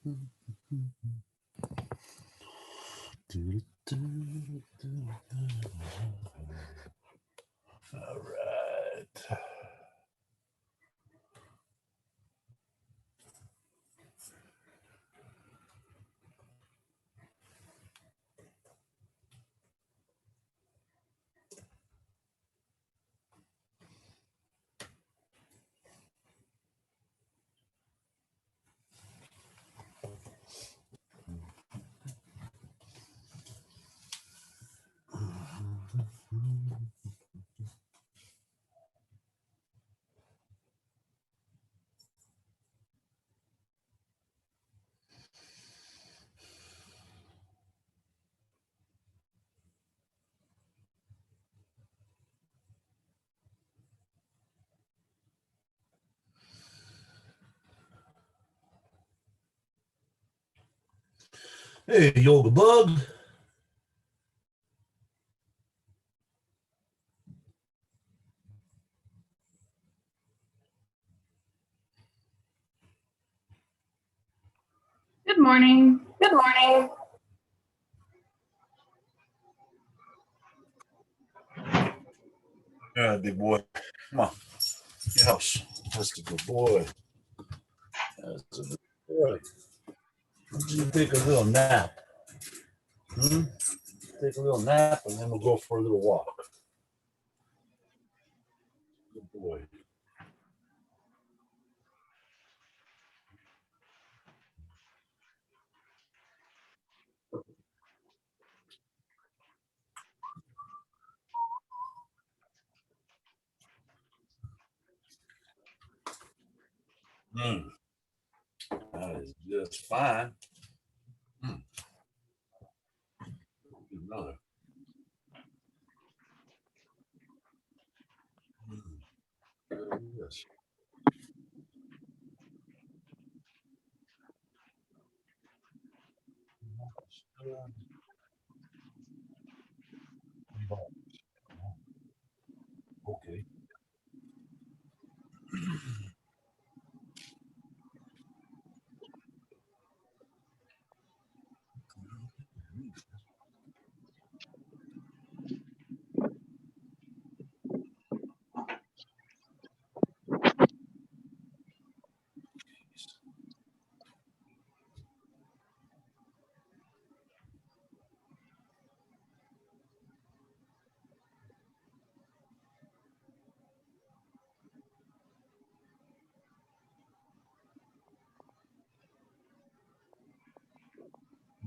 All right. Hey, Yoga Bug. Good morning. Good morning. All right, big boy. Come on. Yes. That's a good boy. That's a good boy. You take a little nap. Take a little nap and then we'll go for a little walk. Good boy. That is just fine. Another. Yes. Okay.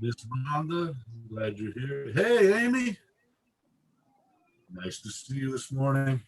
Miss Rhonda, glad you're here. Hey, Amy. Nice to see you this morning.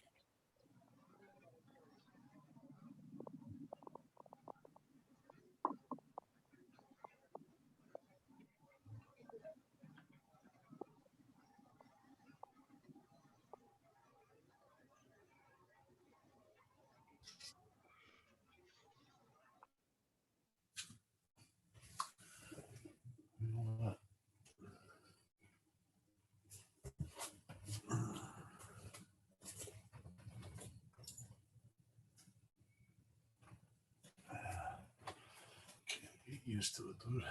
Get used to it, dude.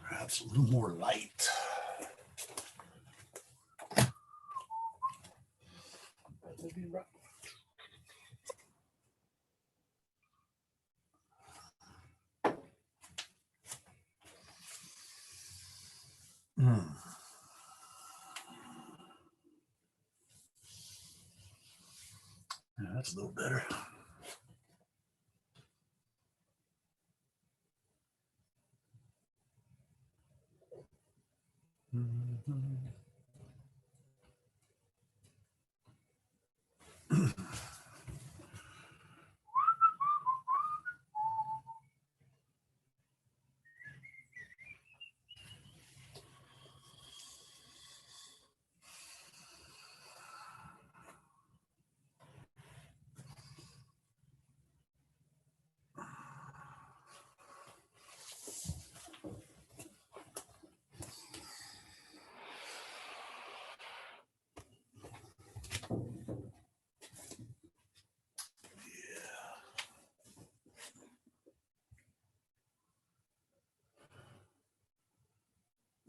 Perhaps a little more light. Yeah, that's a little better.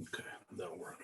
Okay, that'll work.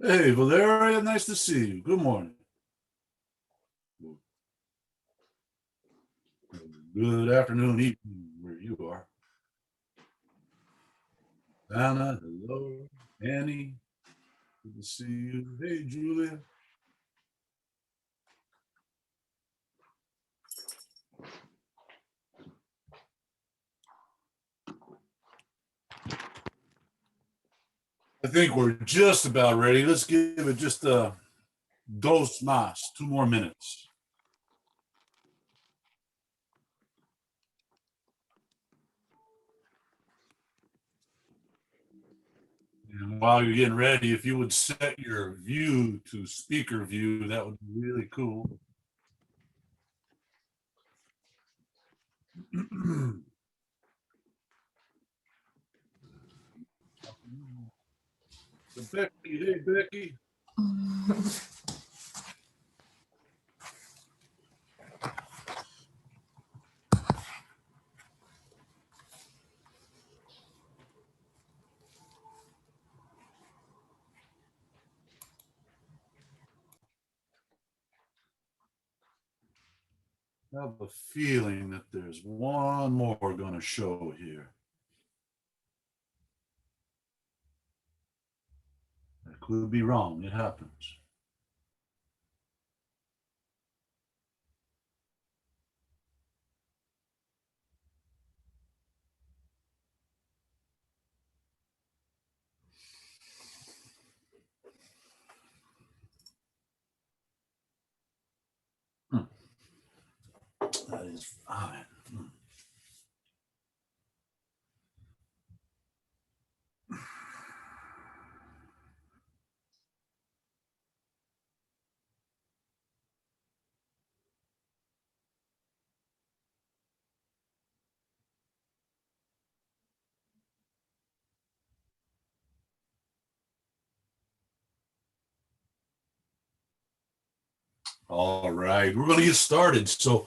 Hey, Valeria, nice to see you. Good morning. Good afternoon, evening, where you are. Anna, hello. Annie, good to see you. Hey, Julia. I think we're just about ready. Let's give it just a dos más, 2 more minutes. And while you're getting ready, if you would set your view to speaker view, that would be really cool. So Becky, hey Becky. I have a feeling that there's one more going to show here. I could be wrong. It happens. That is fine. All right, we're going to get started. So,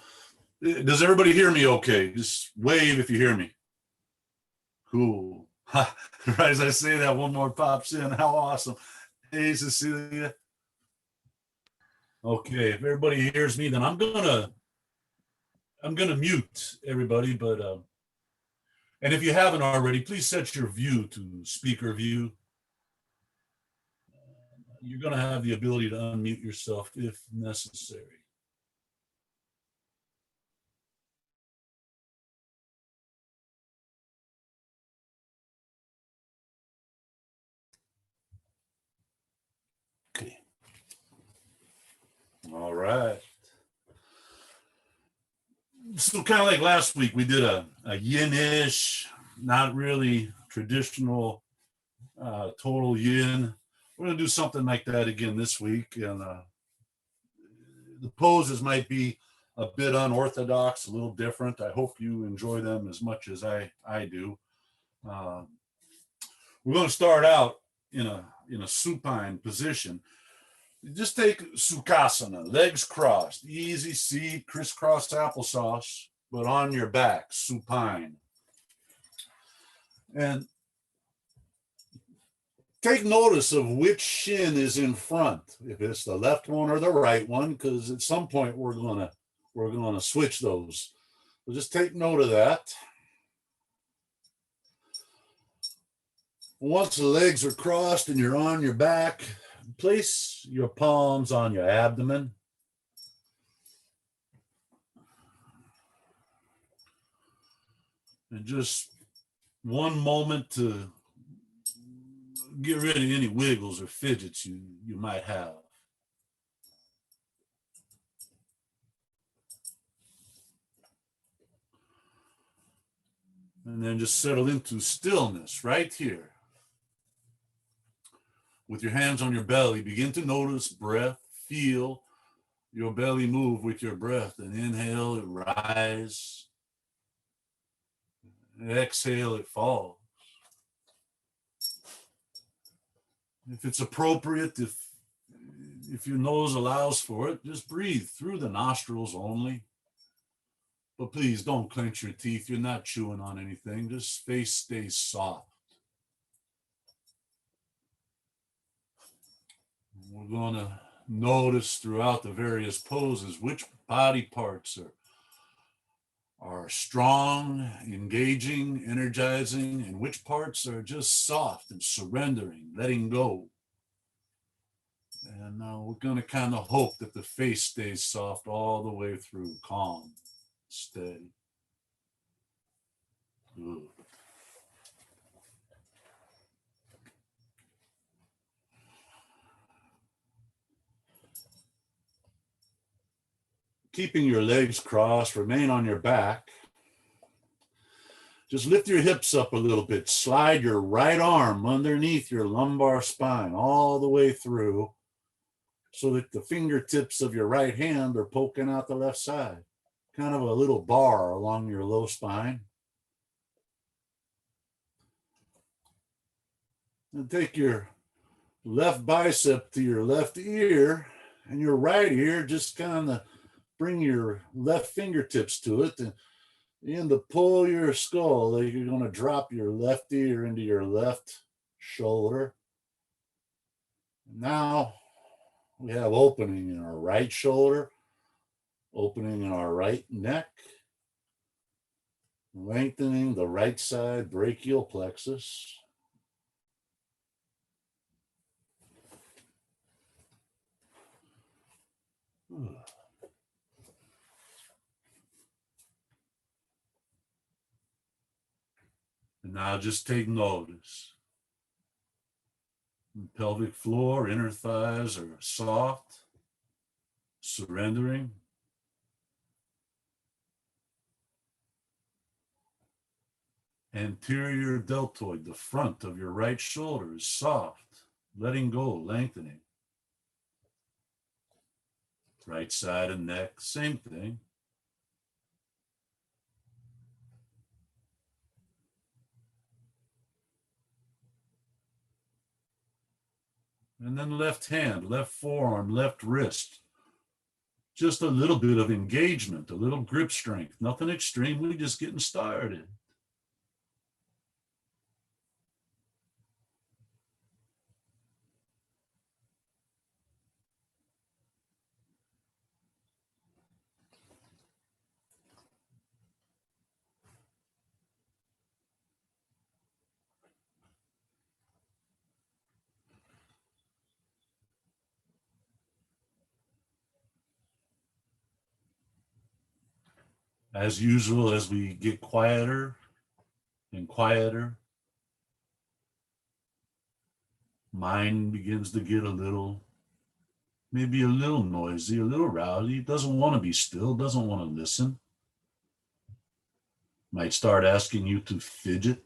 does everybody hear me okay? Just wave if you hear me. Cool. Right as I say that, one more pops in. How awesome. Hey, Cecilia. Okay, if everybody hears me, then I'm gonna mute everybody. But and if you haven't already, please set your view to speaker view. You're gonna have the ability to unmute yourself if necessary. Okay. All right. So kind of like last week, we did a yin-ish, not really traditional total yin. We're going to do something like that again this week. And the poses might be a bit unorthodox, a little different. I hope you enjoy them as much as I do. We're going to start out in a supine position. Just take Sukhasana, legs crossed, easy seat, crisscross applesauce, but on your back, supine. And take notice of which shin is in front, if it's the left one or the right one, because at some point we're going to we're going to switch those. So just take note of that. Once the legs are crossed and you're on your back, place your palms on your abdomen. And just one moment to get rid of any wiggles or fidgets you might have. And then just settle into stillness right here. With your hands on your belly, begin to notice breath, feel your belly move with your breath. And inhale, it rises. And exhale, it falls. If it's appropriate, if your nose allows for it, just breathe through the nostrils only. But please don't clench your teeth. You're not chewing on anything. Just face stays soft. We're going to notice throughout the various poses which body parts are strong, engaging, energizing, and which parts are just soft and surrendering, letting go. And we're going to kind of hope that the face stays soft all the way through, calm, steady. Good. Keeping your legs crossed, remain on your back. Just lift your hips up a little bit. Slide your right arm underneath your lumbar spine all the way through so that the fingertips of your right hand are poking out the left side. Kind of a little bar along your low spine. And take your left bicep to your left ear and your right ear, just kind of bring your left fingertips to it and begin to pull your skull. Like you're going to drop your left ear into your left shoulder. Now we have opening in our right shoulder, opening in our right neck, lengthening the right side brachial plexus. And now just take notice. The pelvic floor, inner thighs are soft, surrendering. Anterior deltoid, the front of your right shoulder, is soft, letting go, lengthening. Right side and neck, same thing. And then left hand, left forearm, left wrist. Just a little bit of engagement, a little grip strength, nothing extreme, we're just getting started. As usual, as we get quieter and quieter, mind begins to get maybe a little noisy, a little rowdy. It doesn't want to be still, doesn't want to listen. Might start asking you to fidget.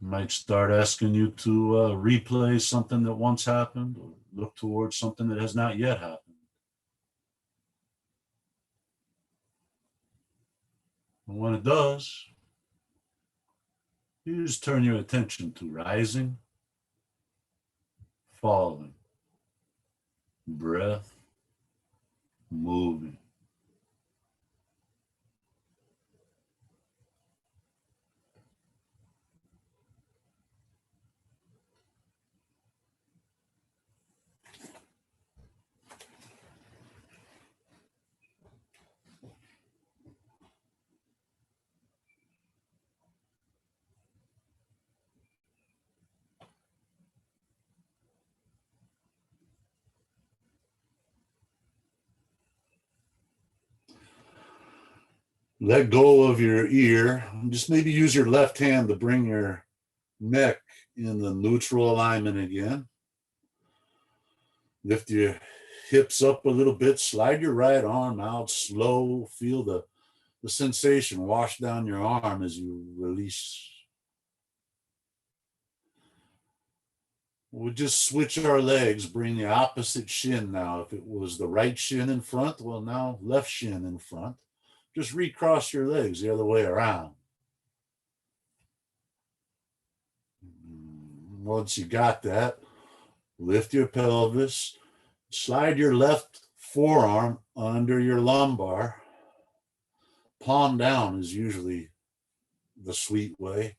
Might start asking you to replay something that once happened or look towards something that has not yet happened. And when it does, you just turn your attention to rising, falling, breath, moving. Let go of your ear. Just maybe use your left hand to bring your neck in the neutral alignment again. Lift your hips up a little bit. Slide your right arm out slow. Feel the sensation wash down your arm as you release. We'll just switch our legs, bring the opposite shin now. If it was the right shin in front, well, now left shin in front. Just recross your legs the other way around. Once you got that, lift your pelvis, slide your left forearm under your lumbar. Palm down is usually the sweet way.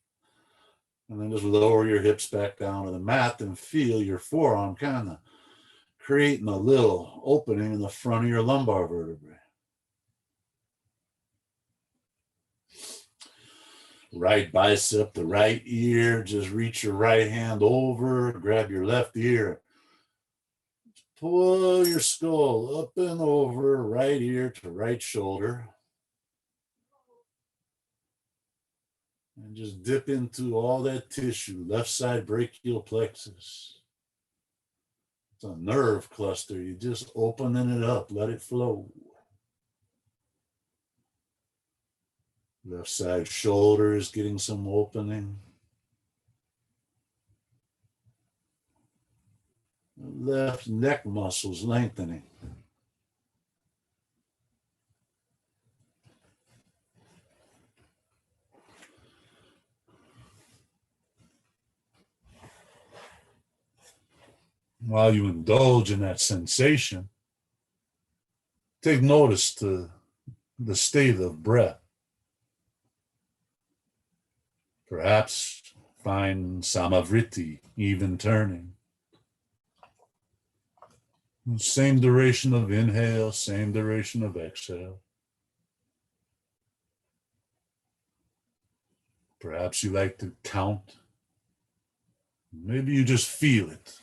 And then just lower your hips back down to the mat and feel your forearm kind of creating a little opening in the front of your lumbar vertebrae. Right bicep, the right ear, just reach your right hand over, grab your left ear. Pull your skull up and over, right ear to right shoulder. And just dip into all that tissue, left side brachial plexus. It's a nerve cluster. You're just opening it up, let it flow. Left side shoulders getting some opening. Left neck muscles lengthening. While you indulge in that sensation, take notice to the state of breath. Perhaps find samavritti, even turning. Same duration of inhale, same duration of exhale. Perhaps you like to count. Maybe you just feel it.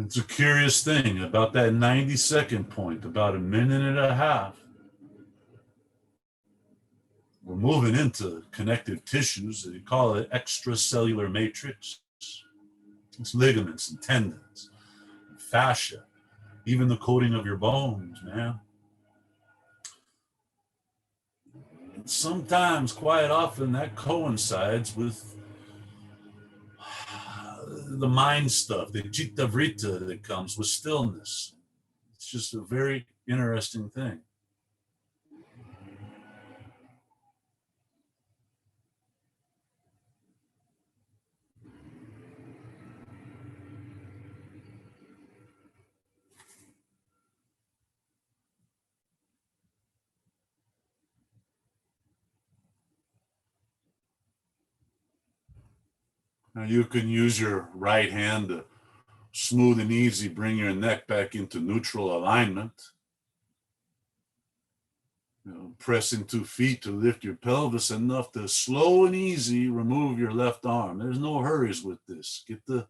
It's a curious thing about that 90-second point, about a minute and a half. We're moving into connective tissues. They call it extracellular matrix. It's ligaments and tendons, and fascia, even the coating of your bones, man. And sometimes, quite often, that coincides with the mind stuff, the citta vritta that comes with stillness. It's just a very interesting thing. Now you can use your right hand to smooth and easy bring your neck back into neutral alignment. Pressing 2 feet to lift your pelvis enough to slow and easy remove your left arm. There's no hurries with this. Get the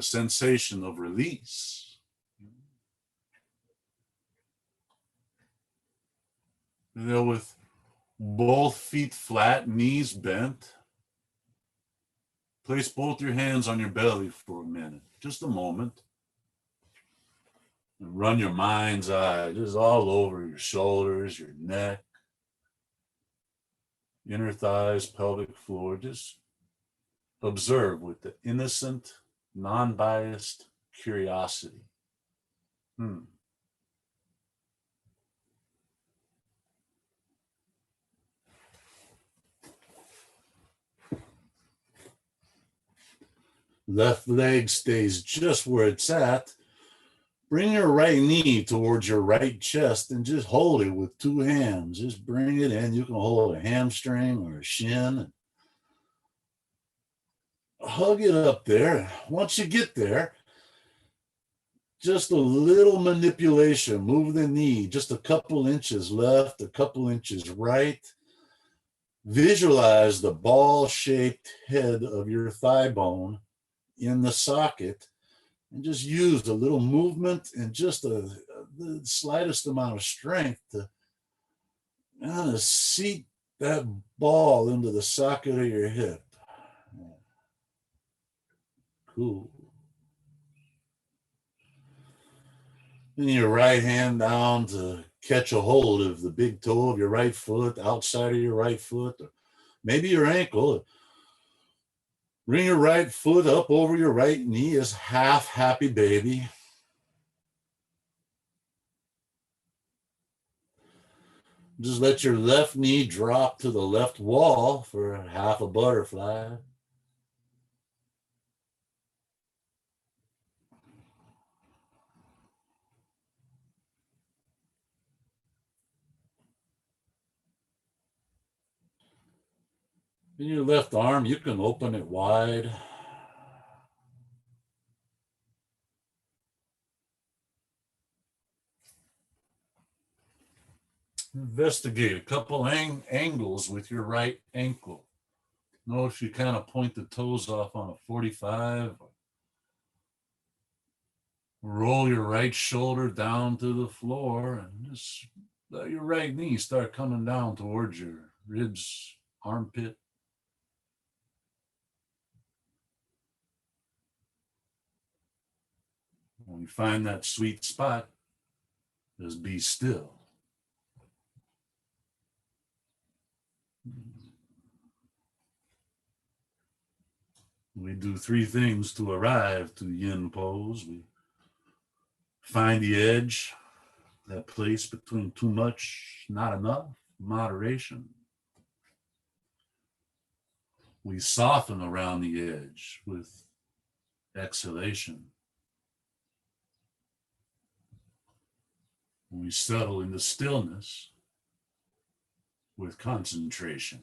sensation of release. With both feet flat, knees bent, place both your hands on your belly for a minute, just a moment. And run your mind's eye just all over your shoulders, your neck, inner thighs, pelvic floor. Just observe with the innocent, non-biased curiosity. Left leg stays just where it's at. Bring your right knee towards your right chest and just hold it with two hands. Just bring it in. You can hold a hamstring or a shin. Hug it up there. Once you get there, just a little manipulation. Move the knee just a couple inches left, a couple inches right. Visualize the ball-shaped head of your thigh bone in the socket, and just use a little movement and just the slightest amount of strength to kind of seat that ball into the socket of your hip. Cool. Then your right hand down to catch a hold of the big toe of your right foot, outside of your right foot, or maybe your ankle. Bring your right foot up over your right knee as half happy baby. Just let your left knee drop to the left wall for half a butterfly. In your left arm, you can open it wide. Investigate a couple angles with your right ankle. Notice you kind of point the toes off on a 45. Roll your right shoulder down to the floor and just let your right knee start coming down towards your ribs, armpit. When you find that sweet spot, just be still. We do three things to arrive to yin pose. We find the edge, that place between too much, not enough, moderation. We soften around the edge with exhalation. We settle into stillness with concentration.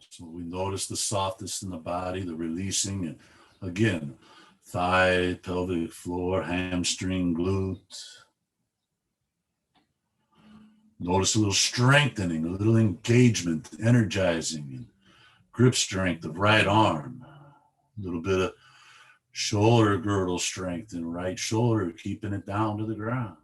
So we notice the softness in the body, the releasing, and again, thigh, pelvic floor, hamstring, glute. Notice a little strengthening, a little engagement, energizing, and grip strength of right arm. A little bit of shoulder girdle strength in right shoulder, keeping it down to the ground.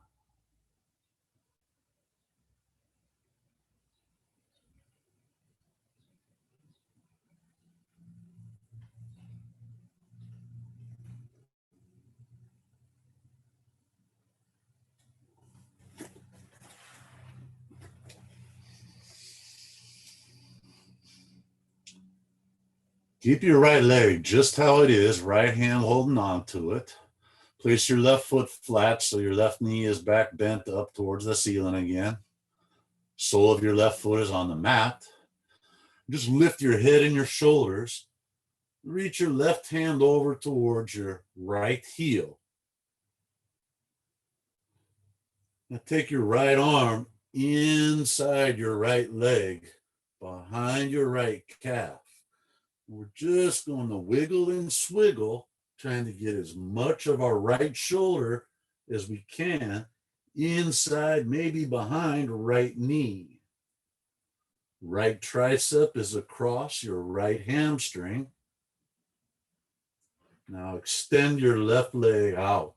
Keep your right leg just how it is, right hand holding on to it. Place your left foot flat so your left knee is back bent up towards the ceiling again. Sole of your left foot is on the mat. Just lift your head and your shoulders. Reach your left hand over towards your right heel. Now take your right arm inside your right leg, behind your right calf. We're just going to wiggle and swiggle, trying to get as much of our right shoulder as we can inside, maybe behind right knee. Right tricep is across your right hamstring. Now extend your left leg out.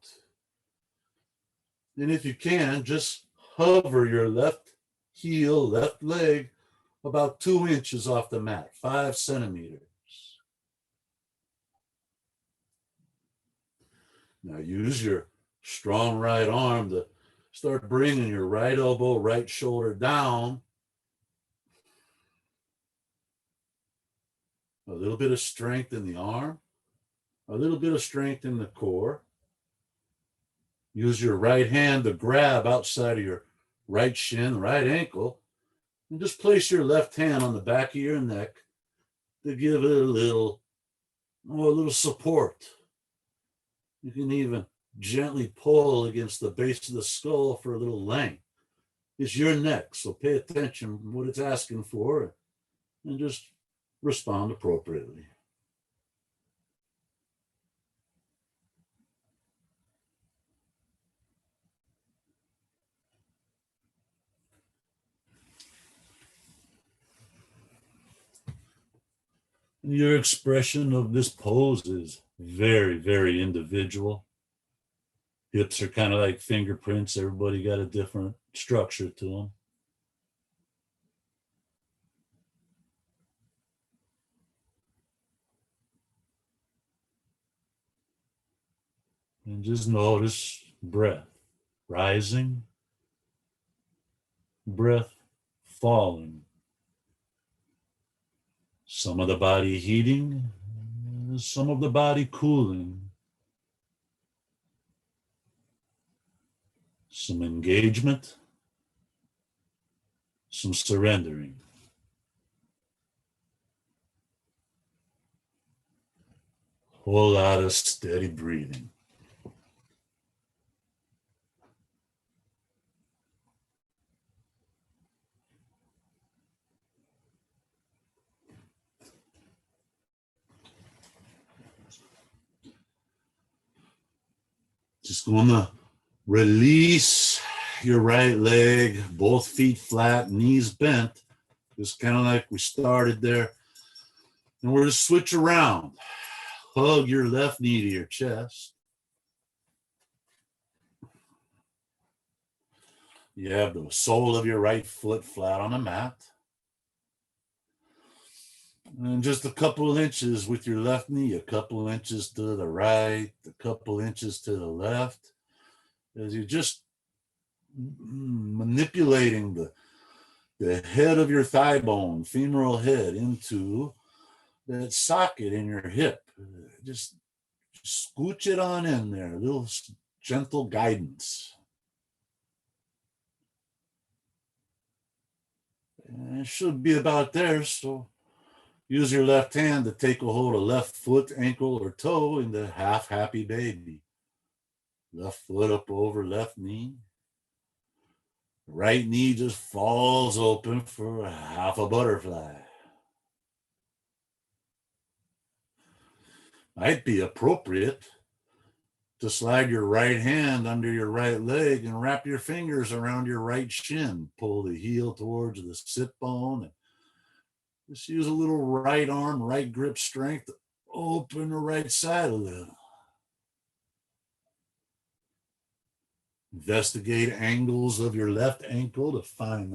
And if you can, just hover your left heel, left leg about 2 inches off the mat, 5 centimeters. Now use your strong right arm to start bringing your right elbow, right shoulder down. A little bit of strength in the arm, a little bit of strength in the core. Use your right hand to grab outside of your right shin, right ankle, and just place your left hand on the back of your neck to give it a little support. You can even gently pull against the base of the skull for a little length. It's your neck, so pay attention to what it's asking for and just respond appropriately. Your expression of this pose is very, very individual. Hips are kind of like fingerprints. Everybody got a different structure to them. And just notice breath rising, breath falling. Some of the body heating, some of the body cooling. Some engagement, some surrendering. Whole lot of steady breathing. Just going to release your right leg, both feet flat, knees bent, just kind of like we started there. And we're going to switch around. Hug your left knee to your chest. You have the sole of your right foot flat on the mat. And just a couple of inches with your left knee, a couple inches to the right, a couple inches to the left, as you're just manipulating the head of your thigh bone, femoral head, into that socket in your hip. Just scooch it on in there, a little gentle guidance. And it should be about there, so use your left hand to take a hold of left foot, ankle, or toe in the half happy baby. Left foot up over left knee. Right knee just falls open for half a butterfly. Might be appropriate to slide your right hand under your right leg and wrap your fingers around your right shin. Pull the heel towards the sit bone and just use a little right arm, right grip strength to open the right side a little. Investigate angles of your left ankle to find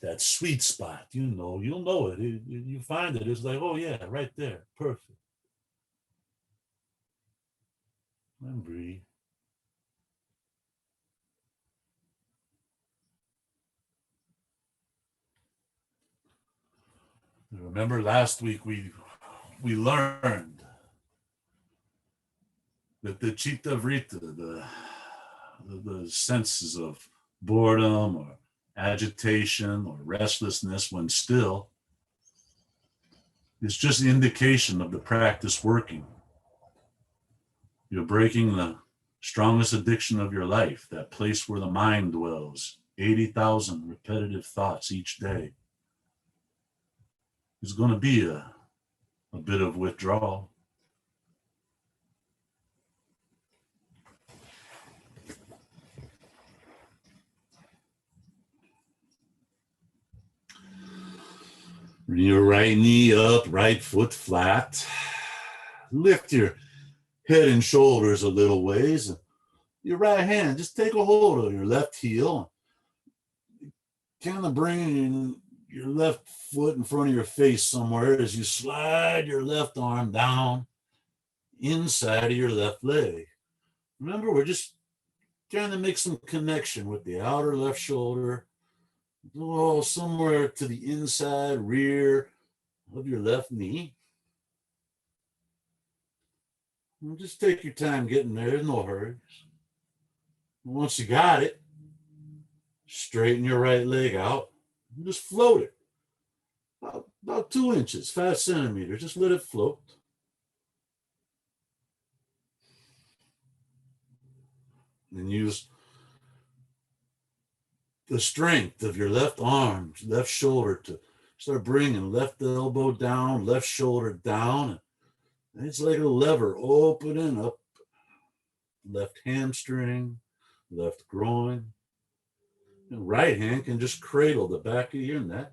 that sweet spot. You'll know it. You find it. It's like, oh yeah, right there. Perfect. And breathe. Remember last week we learned that the Chitta Vritta, the senses of boredom or agitation or restlessness when still, is just the indication of the practice working. You're breaking the strongest addiction of your life, that place where the mind dwells, 80,000 repetitive thoughts each day. There's going to be a bit of withdrawal. Bring your right knee up, right foot flat. Lift your head and shoulders a little ways. Your right hand, just take a hold of your left heel. Kind of bring your left foot in front of your face somewhere as you slide your left arm down inside of your left leg. Remember, we're just trying to make some connection with the outer left shoulder, somewhere to the inside rear of your left knee. And just take your time getting there, no hurries. Once you got it, Straighten your right leg out. And just float it. About 2 inches, 5 centimeters. Just let it float. And use the strength of your left arm, left shoulder to start bringing left elbow down, left shoulder down. And it's like a lever opening up. Left hamstring, left groin. And right hand can just cradle the back of your neck.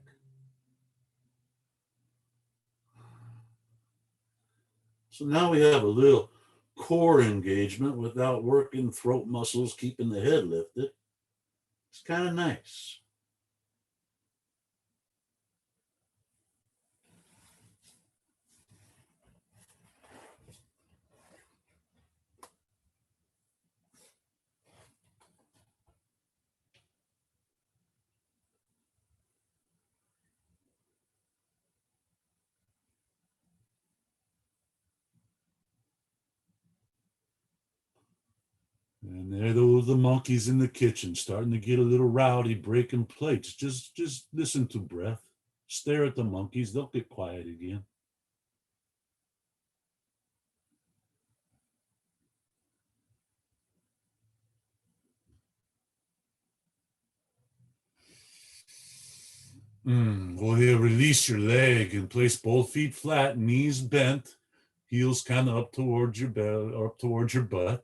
So now we have a little core engagement without working throat muscles, keeping the head lifted. It's kind of nice. And there those the monkeys in the kitchen starting to get a little rowdy, breaking plates. Just listen to breath. Stare at the monkeys. They'll get quiet again. Go ahead, release your leg and place both feet flat, knees bent, heels kind of up towards your belly or up towards your butt.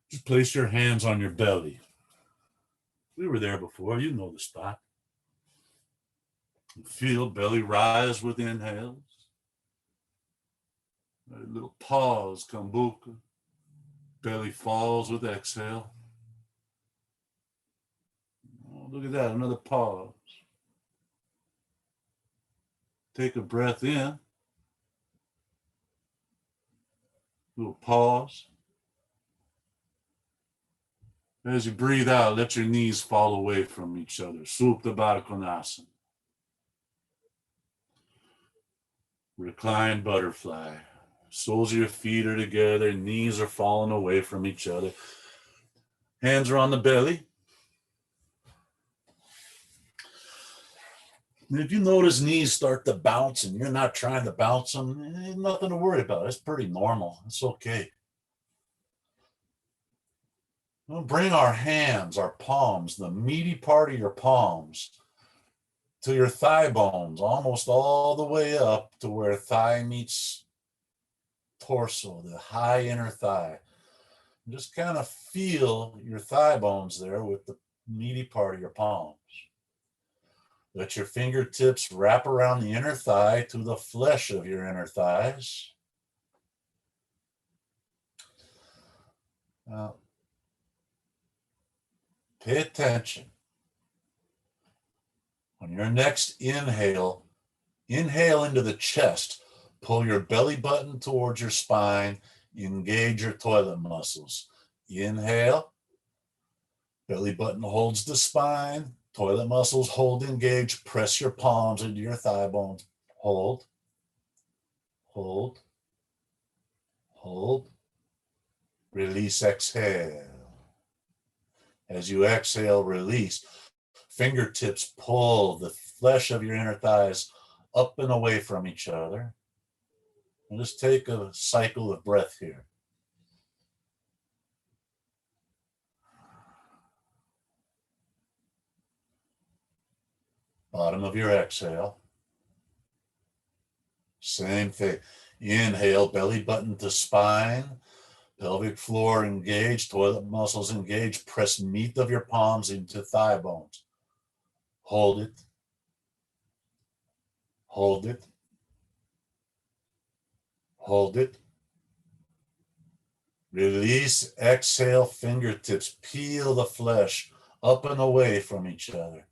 Just place your hands on your belly. We were there before. You know the spot. Feel belly rise with inhales. A little pause, kambuka. Belly falls with exhale. Oh, look at that, another pause. Take a breath in. Little pause. As you breathe out, let your knees fall away from each other. Sukhasana. Recline Butterfly. Soles of your feet are together, knees are falling away from each other. Hands are on the belly. And if you notice knees start to bounce and you're not trying to bounce them, there's nothing to worry about. It's pretty normal. It's okay. We'll bring our hands, our palms, the meaty part of your palms to your thigh bones, almost all the way up to where thigh meets torso, the high inner thigh. Just kind of feel your thigh bones there with the meaty part of your palms. Let your fingertips wrap around the inner thigh to the flesh of your inner thighs. Now, pay attention. On your next inhale, inhale into the chest. Pull your belly button towards your spine. Engage your toilet muscles. Inhale. Belly button holds the spine. Toilet muscles hold engaged. Press your palms into your thigh bones. Hold. Hold. Hold. Release, exhale. As you exhale, release. Fingertips pull the flesh of your inner thighs up and away from each other. And just take a cycle of breath here. Bottom of your exhale. Same thing. Inhale, belly button to spine. Pelvic floor engaged, toilet muscles engaged. Press meat of your palms into thigh bones. Hold it. Hold it. Hold it. Release, exhale, fingertips. Peel the flesh up and away from each other.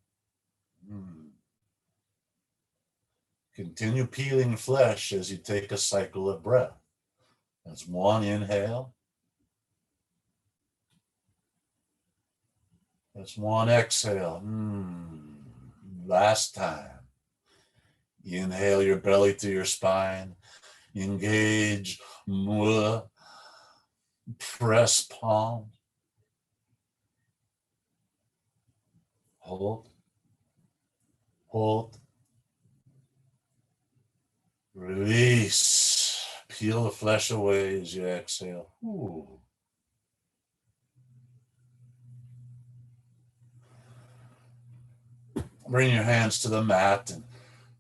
Continue peeling flesh as you take a cycle of breath. That's one inhale. That's one exhale. Last time. Inhale your belly to your spine. Engage. Press palm. Hold. Hold. Release. Peel the flesh away as you exhale. Ooh. Bring your hands to the mat and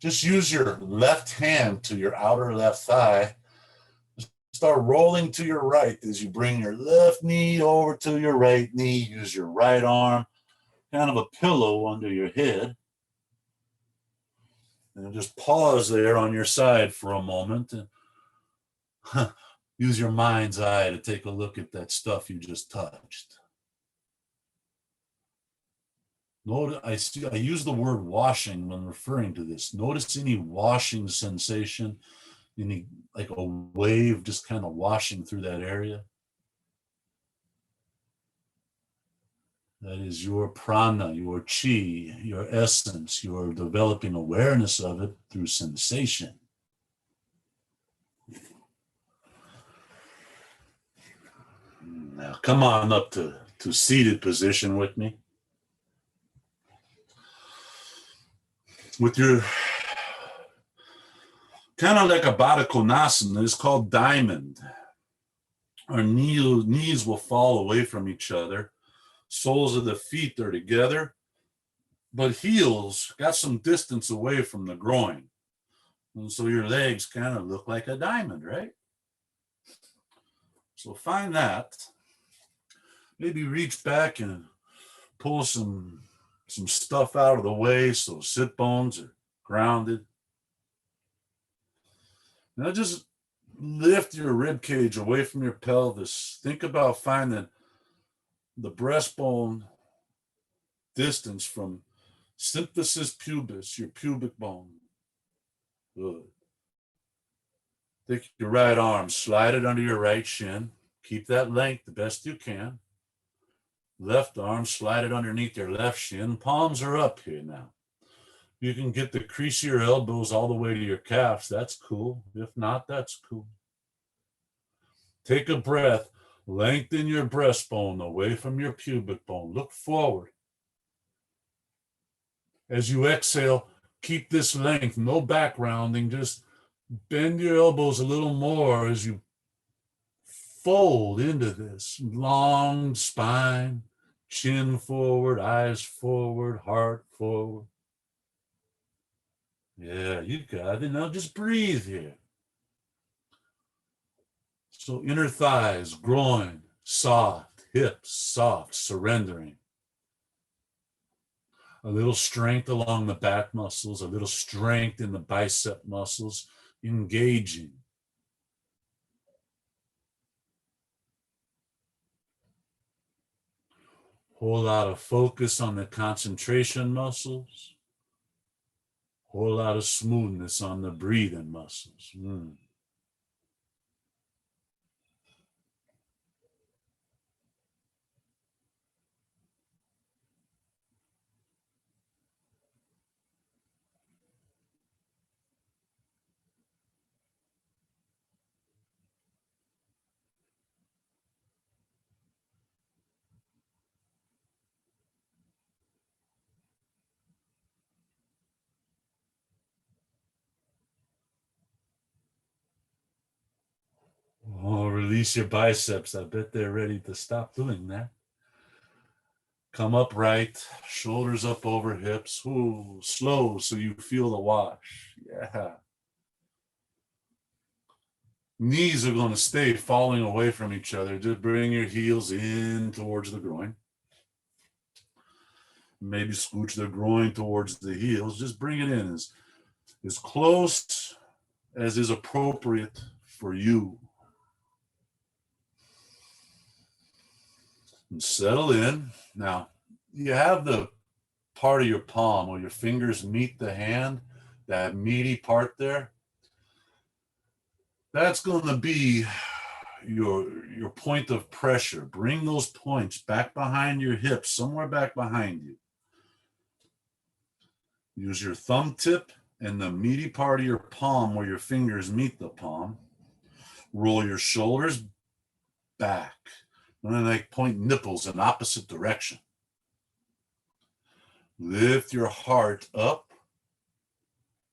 just use your left hand to your outer left thigh. Start rolling to your right as you bring your left knee over to your right knee. Use your right arm, kind of a pillow under your head. And just pause there on your side for a moment and use your mind's eye to take a look at that stuff you just touched. Notice, I use the word washing when referring to this. Notice any washing sensation, any like a wave just kind of washing through that area. That is your prana, your chi, your essence. You're developing awareness of it through sensation. Now come on up to seated position with me. With your kind of like a Baddha Konasana, it's called diamond. Our knees will fall away from each other. Soles of the feet are together, but heels got some distance away from the groin. And so your legs kind of look like a diamond, right? So find that. Maybe reach back and pull some stuff out of the way so sit bones are grounded. Now just lift your rib cage away from your pelvis. Think about finding the breastbone distance from symphysis pubis, your pubic bone. Good. Take your right arm, slide it under your right shin. Keep that length the best you can. Left arm, slide it underneath your left shin. Palms are up here now. You can get the crease of your elbows all the way to your calves. That's cool. If not, that's cool. Take a breath. Lengthen your breastbone away from your pubic bone. Look forward. As you exhale, keep this length. No back rounding. Just bend your elbows a little more as you fold into this. Long spine, chin forward, eyes forward, heart forward. Yeah, you got it. Now just breathe here. So inner thighs, groin, soft, hips, soft, surrendering. A little strength along the back muscles, a little strength in the bicep muscles, engaging. Whole lot of focus on the concentration muscles. Whole lot of smoothness on the breathing muscles. Oh, release your biceps. I bet they're ready to stop doing that. Come upright, shoulders up over hips. Ooh, slow so you feel the wash. Yeah. Knees are going to stay falling away from each other. Just bring your heels in towards the groin. Maybe scooch the groin towards the heels. Just bring it in as close as is appropriate for you. And settle in. Now, you have the part of your palm where your fingers meet the hand, that meaty part there. That's going to be your point of pressure. Bring those points back behind your hips, somewhere back behind you. Use your thumb tip and the meaty part of your palm where your fingers meet the palm. Roll your shoulders back. And then like point nipples in opposite direction. Lift your heart up.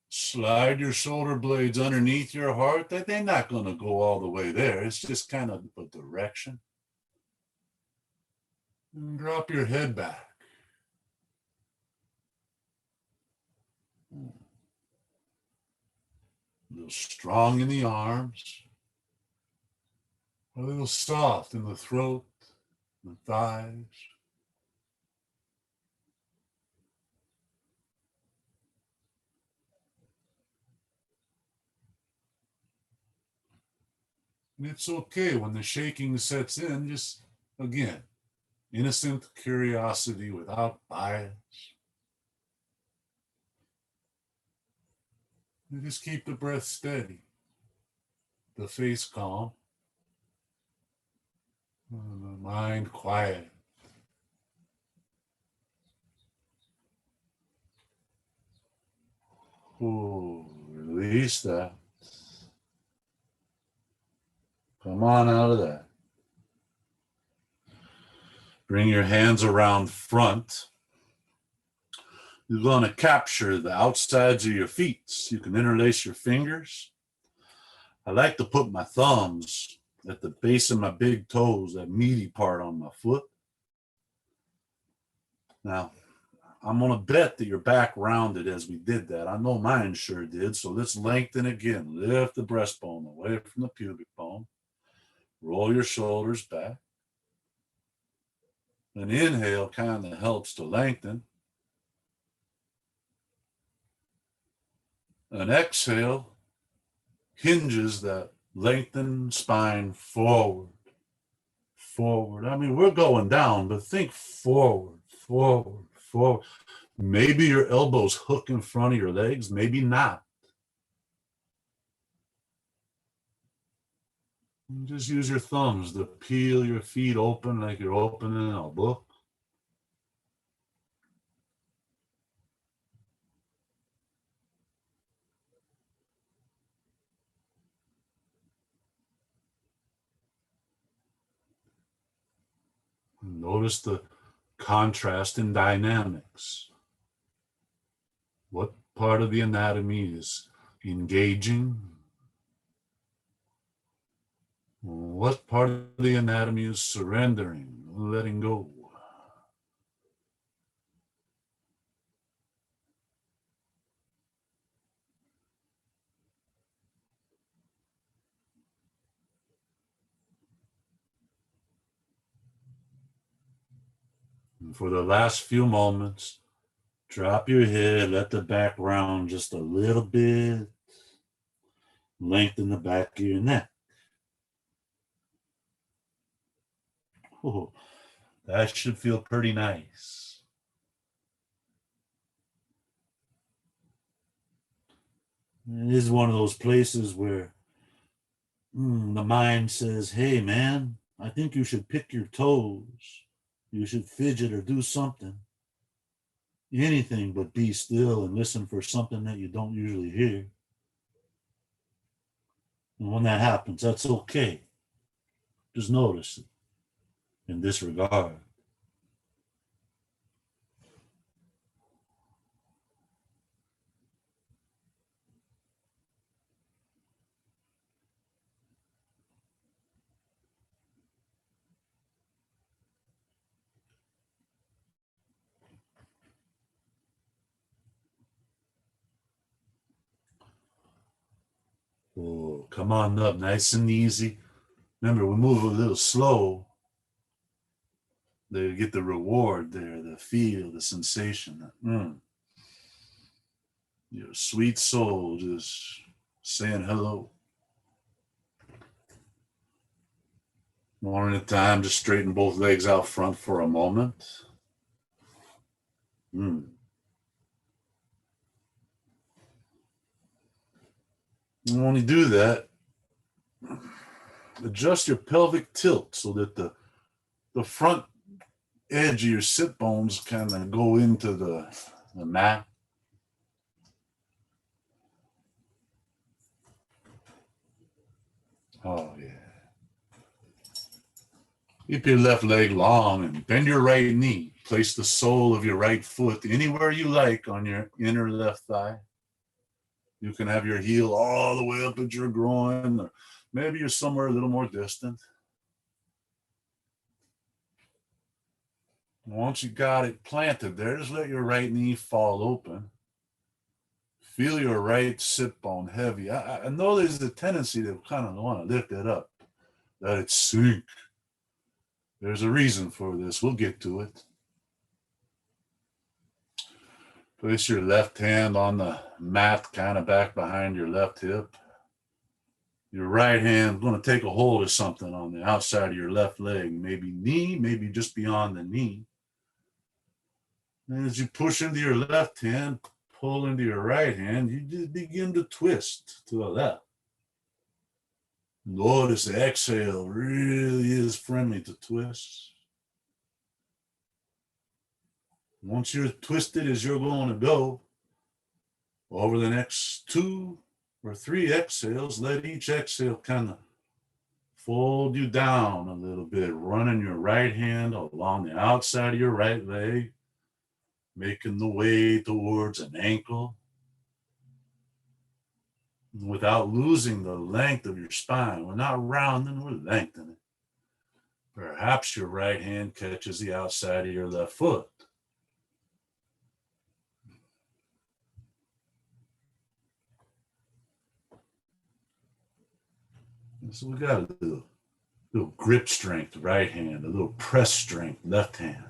Slide your shoulder blades underneath your heart. They're not going to go all the way there. It's just kind of a direction. And drop your head back. A little strong in the arms. A little soft in the throat, the thighs. And it's okay when the shaking sets in, just, again, innocent curiosity without bias. And just keep the breath steady, the face calm, and the mind quiet. Ooh, release that. Come on out of that. Bring your hands around front. You're going to capture the outsides of your feet. You can interlace your fingers. I like to put my thumbs at the base of my big toes, that meaty part on my foot. Now, I'm going to bet that your back rounded as we did that. I know mine sure did. So let's lengthen again. Lift the breastbone away from the pubic bone. Roll your shoulders back. An inhale kind of helps to lengthen. An exhale hinges that lengthened spine forward, forward. I mean, we're going down, but think forward, forward, forward. Maybe your elbows hook in front of your legs, maybe not. And just use your thumbs to peel your feet open like you're opening a book. Notice the contrast in dynamics. What part of the anatomy is engaging? What part of the anatomy is surrendering, letting go? And for the last few moments, drop your head, let the back round just a little bit. Lengthen the back of your neck. Oh, that should feel pretty nice. It is one of those places where the mind says, hey, man, I think you should pick your toes. You should fidget or do something. Anything but be still and listen for something that you don't usually hear. And when that happens, that's okay. Just notice it in this regard. Oh, come on up, nice and easy. Remember, we move a little slow. They get the reward there, the feel, the sensation. Your sweet soul just saying hello. One at a time, just straighten both legs out front for a moment. And when you do that, adjust your pelvic tilt so that the front edge of your sit bones kind of go into the mat. Oh, yeah. Keep your left leg long and bend your right knee. place the sole of your right foot anywhere you like on your inner left thigh. You can have your heel all the way up at your groin, or maybe you're somewhere a little more distant. Once you got it planted there, just let your right knee fall open. Feel your right sit bone heavy. I know there's a tendency to kind of want to lift it up, let it sink. There's a reason for this. We'll get to it. Place your left hand on the mat, kind of back behind your left hip. Your right hand is going to take a hold of something on the outside of your left leg, maybe knee, maybe just beyond the knee. And as you push into your left hand, pull into your right hand, you just begin to twist to the left. Notice the exhale really is friendly to twists. Once you're twisted as you're going to go, over the next 2 or 3 exhales, let each exhale kind of fold you down a little bit, running your right hand along the outside of your right leg, making the way towards an ankle without losing the length of your spine. We're not rounding, we're lengthening. Perhaps your right hand catches the outside of your left foot. So we got a little grip strength, right hand, a little press strength, left hand.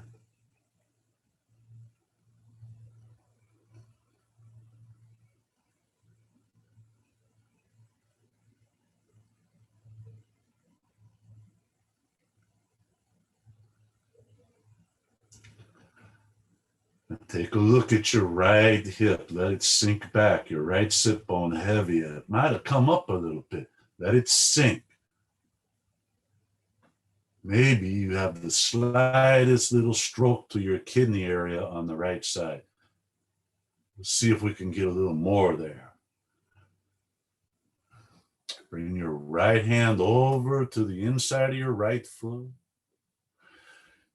Take a look at your right hip. Let it sink back. Your right sit bone heavy. It might have come up a little bit. Let it sink. Maybe you have the slightest little stroke to your kidney area on the right side. Let's see if we can get a little more there. Bring your right hand over to the inside of your right foot.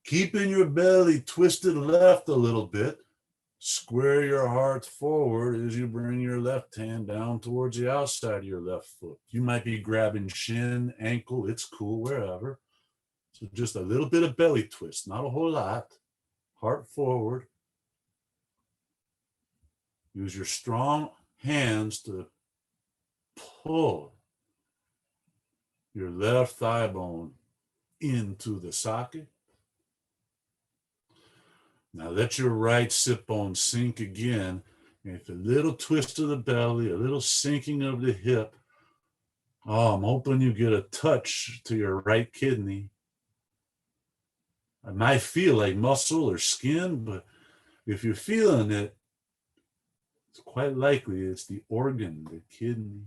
Keeping your belly twisted left a little bit. Square your heart forward as you bring your left hand down towards the outside of your left foot. You might be grabbing shin, ankle, it's cool, wherever. So just a little bit of belly twist, not a whole lot. Heart forward. Use your strong hands to pull your left thigh bone into the socket. Now let your right sit bone sink again. If a little twist of the belly, a little sinking of the hip. Oh, I'm hoping you get a touch to your right kidney. It might feel like muscle or skin, but if you're feeling it, it's quite likely it's the organ, the kidney.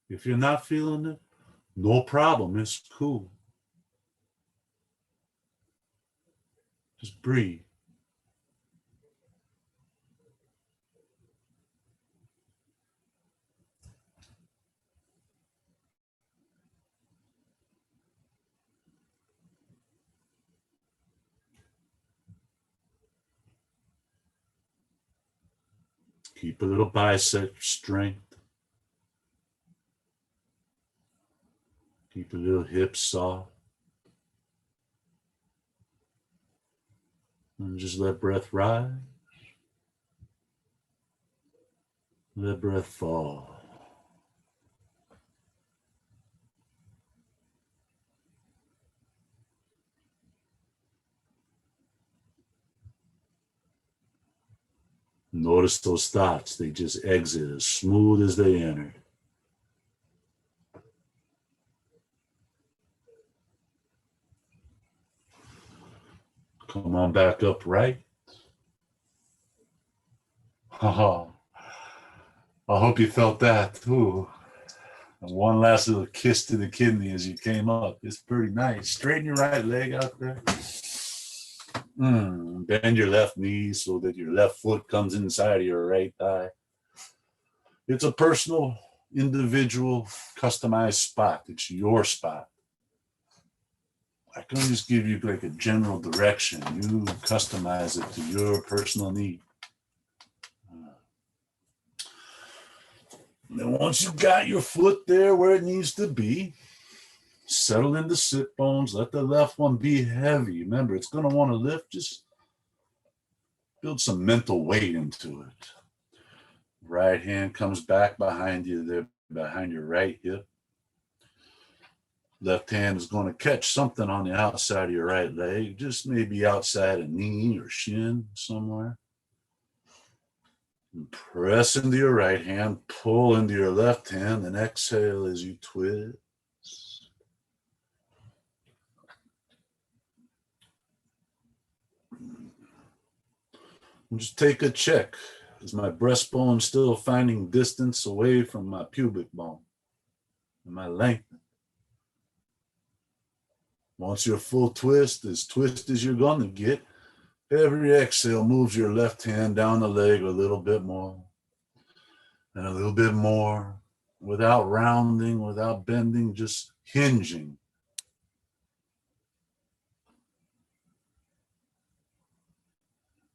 If you're not feeling it, no problem, it's cool. Just breathe. Keep a little bicep strength. Keep a little hip soft. And just let breath rise. Let breath fall. Notice those thoughts, they just exit as smooth as they entered. Come on back upright. I hope you felt that. Ooh. And one last little kiss to the kidney as you came up. It's pretty nice. Straighten your right leg out there. Bend your left knee so that your left foot comes inside of your right thigh. It's a personal, individual, customized spot. It's your spot. I can just give you like a general direction. You customize it to your personal need. Then once you've got your foot there where it needs to be, settle into sit bones. Let the left one be heavy. Remember, it's going to want to lift. Just build some mental weight into it. Right hand comes back behind you there, behind your right hip. Left hand is going to catch something on the outside of your right leg, just maybe outside a knee or shin somewhere. And press into your right hand, pull into your left hand, and exhale as you twist. And just take a check. Is my breastbone still finding distance away from my pubic bone? Am I lengthening? Once you're full twist as you're going to get, every exhale moves your left hand down the leg a little bit more and a little bit more, without rounding, without bending, just hinging.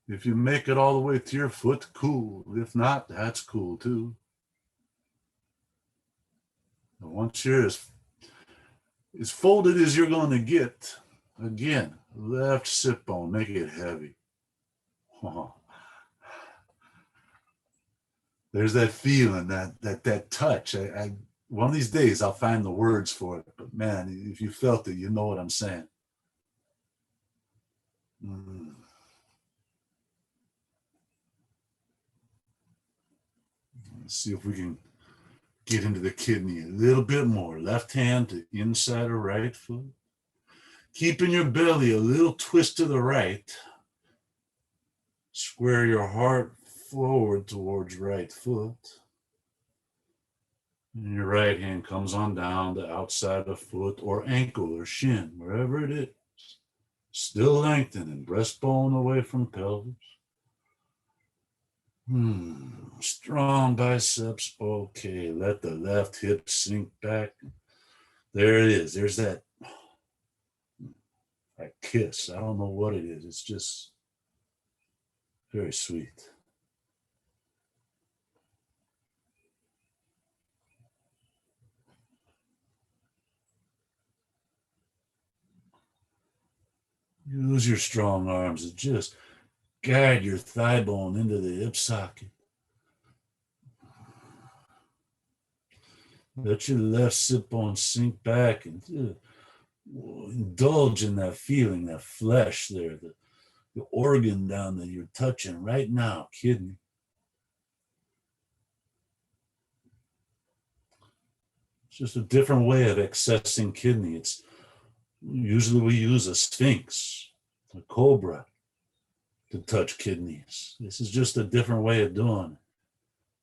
If you make it all the way to your foot, cool. If not, that's cool too. But once you're as folded as you're going to get, again, left sit bone, make it heavy. Oh. There's that feeling, that touch. One of these days I'll find the words for it, but man, if you felt it, you know what I'm saying. Let's see if we can get into the kidney a little bit more. Left hand to inside of right foot. Keeping your belly a little twist to the right. Square your heart forward towards right foot. And your right hand comes on down the outside of foot or ankle or shin, wherever it is. Still lengthening, breastbone away from pelvis. Strong biceps. Okay, let the left hip sink back. There it is. There's that kiss. I don't know what it is. It's just very sweet. Use your strong arms to just guide your thigh bone into the hip socket. Let your left sit bone sink back and indulge in that feeling, that flesh there, the organ down that you're touching right now, kidney. It's just a different way of accessing kidney. It's usually we use a sphinx, a cobra, to touch kidneys. This is just a different way of doing it.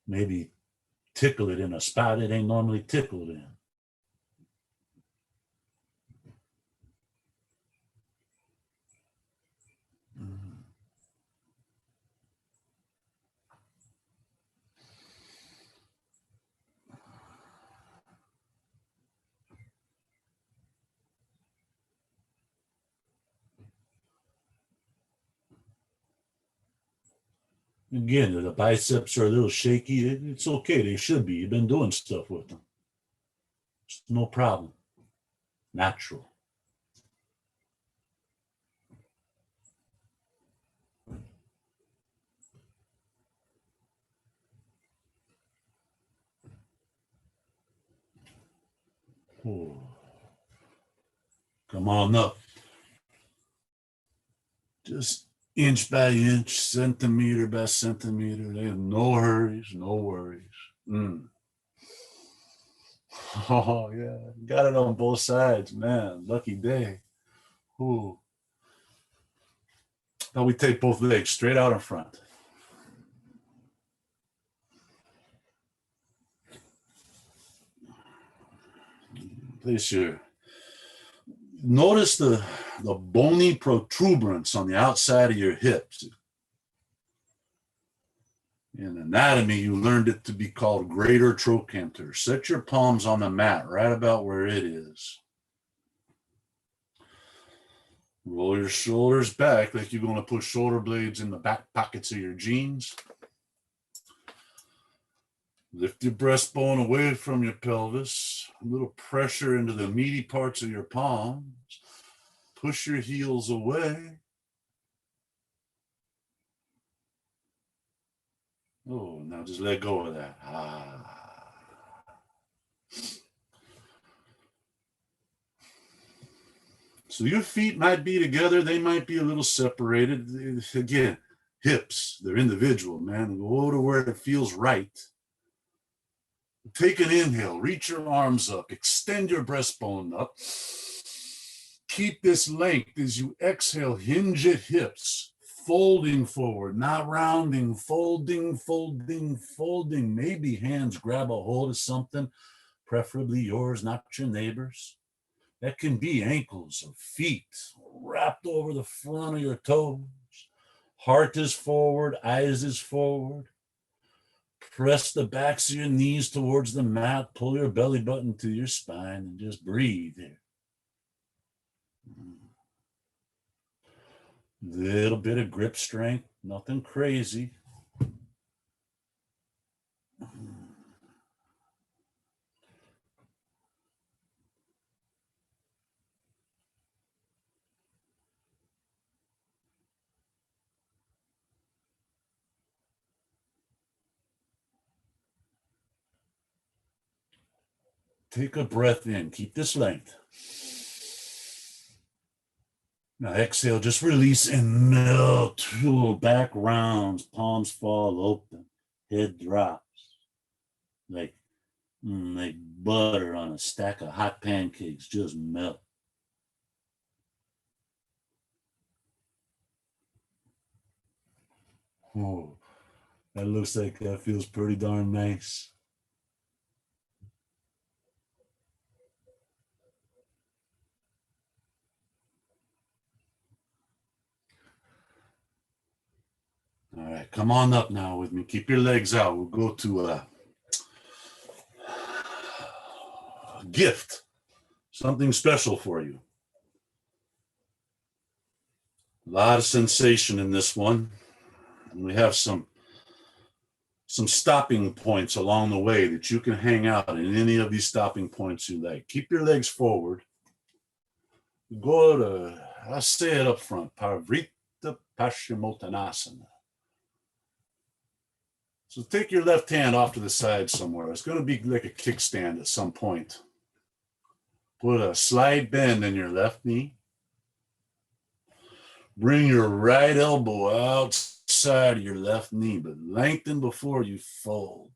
Maybe tickle it in a spot it ain't normally tickled in. Again, the biceps are a little shaky. It's okay. They should be. You've been doing stuff with them. It's no problem. Natural. Oh. Come on up. Just inch by inch, centimeter by centimeter. There's no hurries, no worries. Oh, yeah. Got it on both sides, man. Lucky day. Ooh. Now we take both legs straight out in front. Place your, notice the bony protuberance on the outside of your hips. In anatomy, you learned it to be called greater trochanter. Set your palms on the mat right about where it is. Roll your shoulders back like you're going to put shoulder blades in the back pockets of your jeans. Lift your breastbone away from your pelvis. A little pressure into the meaty parts of your palms. Push your heels away. Oh, now just let go of that. So your feet might be together. They might be a little separated. Again, hips, they're individual, man. Go to where it feels right. Take an inhale. Reach your arms up. Extend your breastbone up. Keep this length as you exhale. Hinge at hips. Folding forward, not rounding. Folding, folding, folding. Maybe hands grab a hold of something, preferably yours, not your neighbor's. That can be ankles or feet wrapped over the front of your toes. Heart is forward, eyes is forward. Press the backs of your knees towards the mat. Pull your belly button to your spine and just breathe here. Little bit of grip strength, nothing crazy. Take a breath in. Keep this length. Now exhale, just release and melt. Back rounds, palms fall open, head drops. Like butter on a stack of hot pancakes, just melt. Oh, that looks like that feels pretty darn nice. All right, come on up now with me. Keep your legs out. We'll go to a gift, something special for you. A lot of sensation in this one. And we have some stopping points along the way that you can hang out in any of these stopping points you like. Keep your legs forward. Go to, I'll say it up front, Parvrtta Paschimottanasana. So take your left hand off to the side somewhere. It's going to be like a kickstand at some point. Put a slight bend in your left knee. Bring your right elbow outside of your left knee, but lengthen before you fold.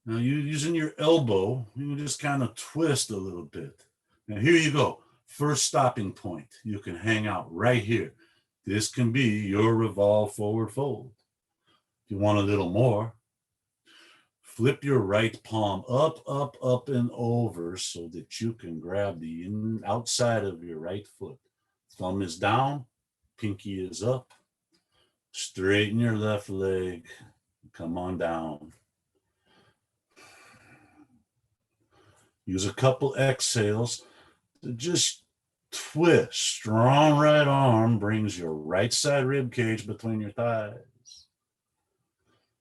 Now you're using your elbow, you can just kind of twist a little bit. Now here you go. First stopping point. You can hang out right here. This can be your revolve forward fold. If you want a little more, flip your right palm up, up, up, and over so that you can grab the outside of your right foot. Thumb is down, pinky is up. Straighten your left leg. Come on down. Use a couple exhales to just twist. Strong right arm brings your right side rib cage between your thighs.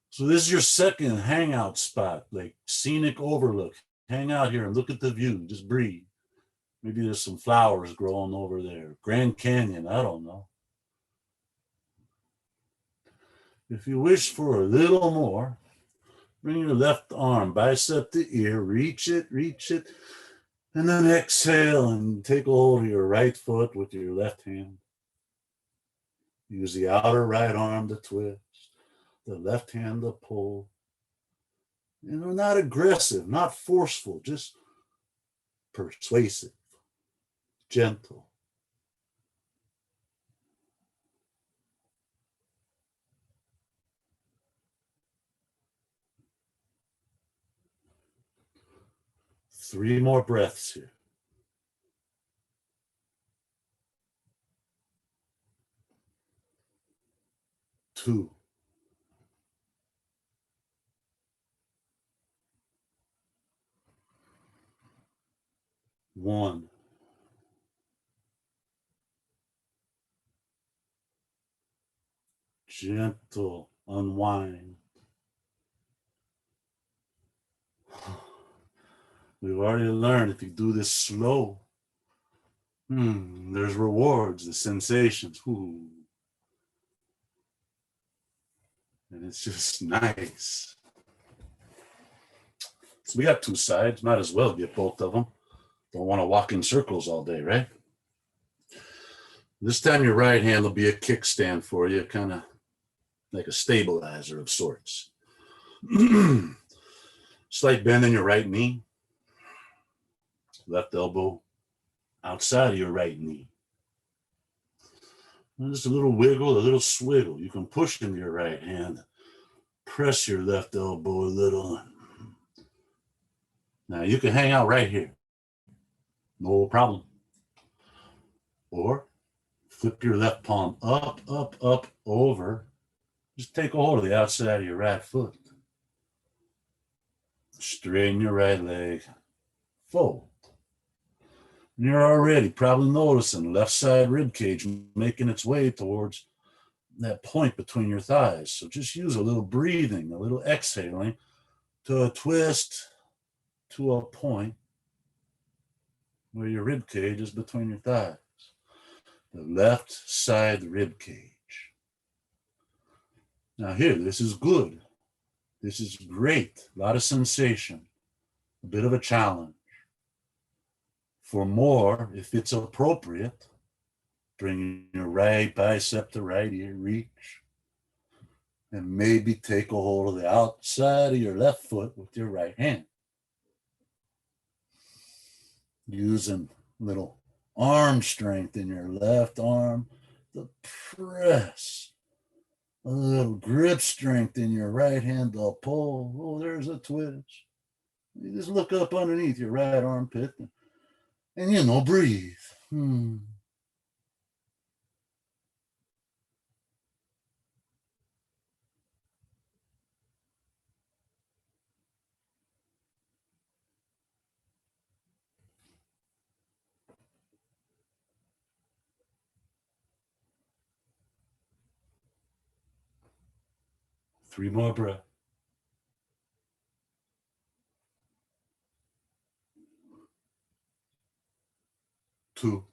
So this is your second hangout spot, like scenic overlook. Hang out here and look at the view. Just breathe. Maybe there's some flowers growing over there. Grand Canyon, I don't know. If you wish for a little more, bring your left arm, bicep to ear, reach it, and then exhale and take a hold of your right foot with your left hand. Use the outer right arm to twist, the left hand to pull. Not aggressive, not forceful, just persuasive, gentle. Three more breaths here. 2. 1. gentle unwind. We've already learned if you do this slow, there's rewards, the sensations. Ooh. And it's just nice. So we got two sides, might as well get both of them. Don't want to walk in circles all day, right? This time your right hand will be a kickstand for you, kind of like a stabilizer of sorts. Slight bend in your right knee. Left elbow outside of your right knee. And just a little wiggle, a little swiggle. You can push into your right hand. Press your left elbow a little. Now you can hang out right here. No problem. Or flip your left palm up, up, up, over. Just take a hold of the outside of your right foot. Straighten your right leg. Fold. And you're already probably noticing the left side rib cage making its way towards that point between your thighs. So just use a little breathing, a little exhaling to a twist to a point where your rib cage is between your thighs. The left side rib cage. Now here, this is good. This is great. A lot of sensation. A bit of a challenge. For more, if it's appropriate, bring your right bicep to right ear, reach, and maybe take a hold of the outside of your left foot with your right hand. Using little arm strength in your left arm to press. A little grip strength in your right hand to pull. Oh, there's a twitch. You just look up underneath your right armpit and breathe. 3 more breaths. 2.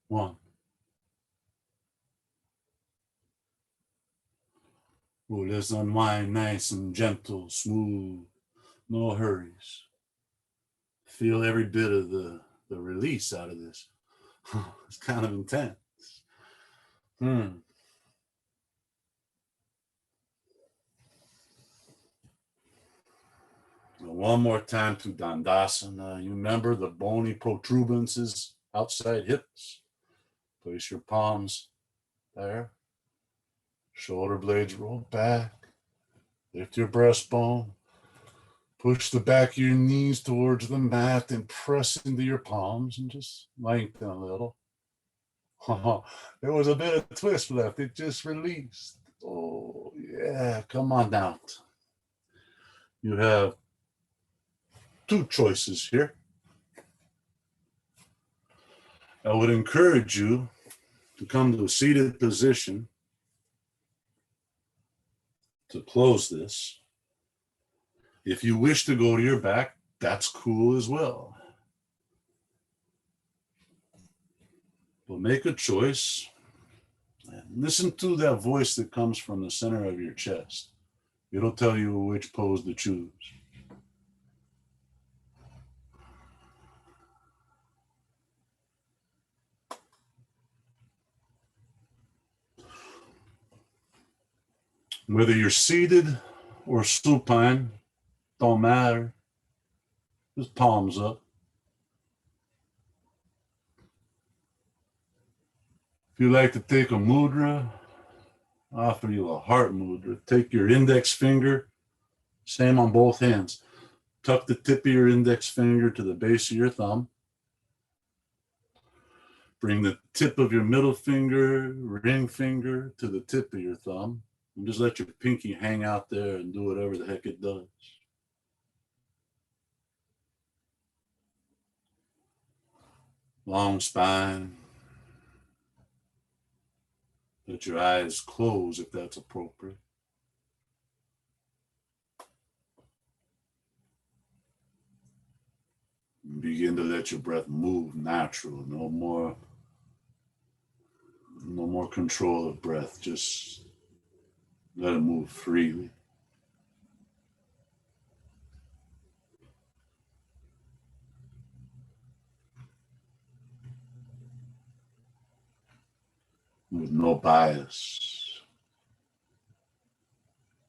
1. Oh, let's unwind nice and gentle, smooth, no hurries. Feel every bit of the release out of this. It's kind of intense. One more time to Dandasana. You remember the bony protuberances outside hips. Place your palms there. Shoulder blades roll back. Lift your breastbone. Push the back of your knees towards the mat and press into your palms and just lengthen a little. There was a bit of twist left. It just released. Oh, yeah. Come on out. You have 2 choices here. I would encourage you to come to a seated position to close this. If you wish to go to your back, that's cool as well. But make a choice and listen to that voice that comes from the center of your chest. It'll tell you which pose to choose. Whether you're seated or supine, don't matter. Just palms up. If you like to take a mudra, I offer you a heart mudra. Take your index finger, same on both hands. Tuck the tip of your index finger to the base of your thumb. Bring the tip of your middle finger, ring finger, to the tip of your thumb. And just let your pinky hang out there and do whatever the heck it does. long spine. Let your eyes close if that's appropriate. Begin to let your breath move natural. No more control of breath. Just let it move freely. With no bias.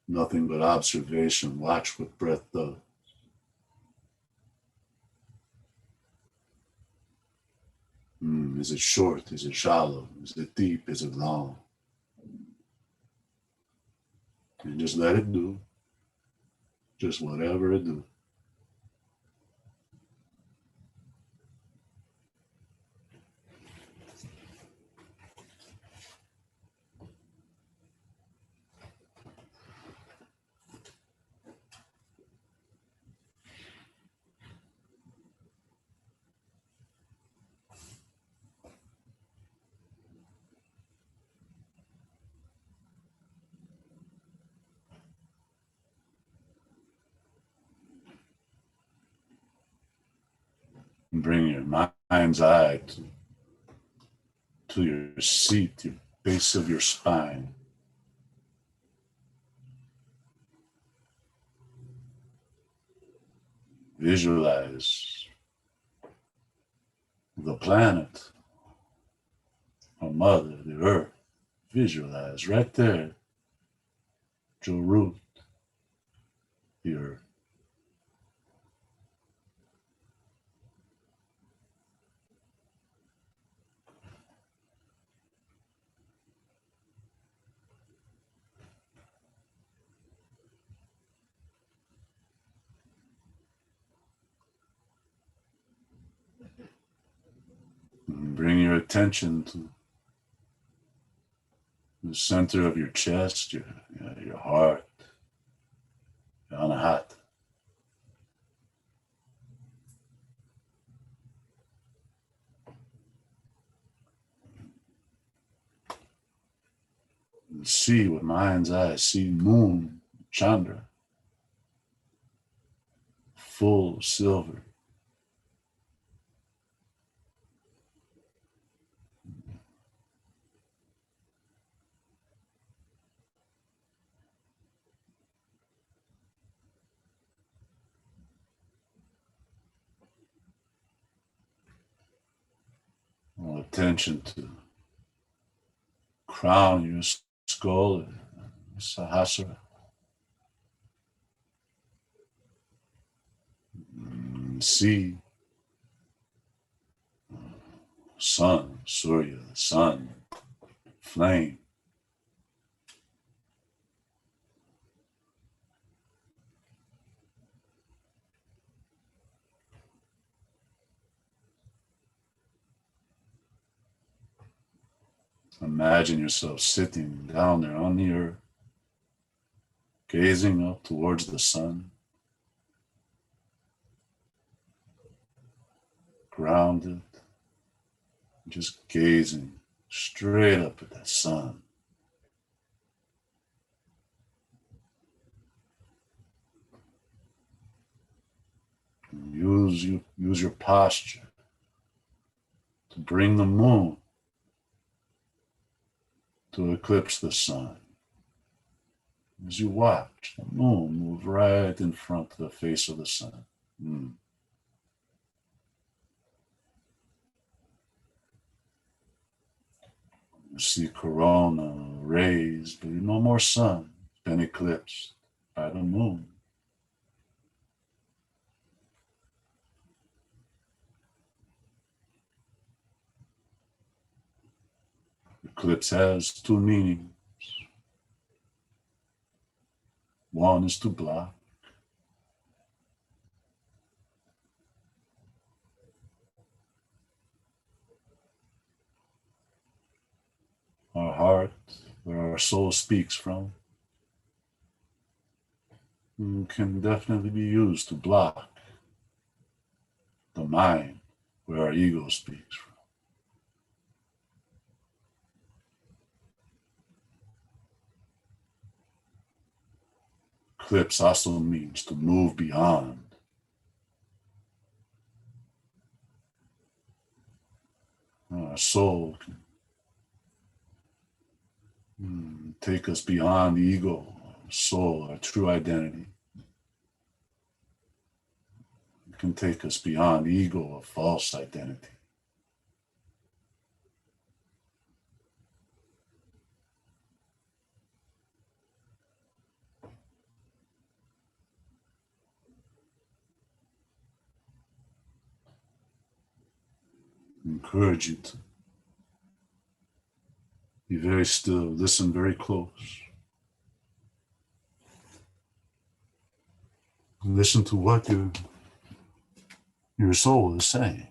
Nothing but observation. Watch what breath does. Is it short? Is it shallow? Is it deep? Is it long? And just let it do. Just whatever it do. And bring your mind's eye to your seat, your base of your spine. Visualize the planet, our mother, the earth. Visualize right there, your root, the earth. And bring your attention to the center of your chest, your heart, your anahat. And see with mind's eye, see moon, Chandra, full silver. All attention to crown your skull, Sukhasana. See sun, Surya, sun, flame. Imagine yourself sitting down there on the earth, gazing up towards the sun, grounded, just gazing straight up at that sun. Use your posture to bring the moon to eclipse the sun. As you watch the moon move right in front of the face of the sun. You see corona rays, but no more sun. It's been eclipsed by the moon. Eclipse has two meanings. One is to block. Our heart, where our soul speaks from, can definitely be used to block the mind where our ego speaks from. Eclipse also means to move beyond. Our soul can take us beyond the ego, soul, our true identity. It can take us beyond the ego, a false identity. I encourage you to be very still, listen very close. Listen to what your soul is saying.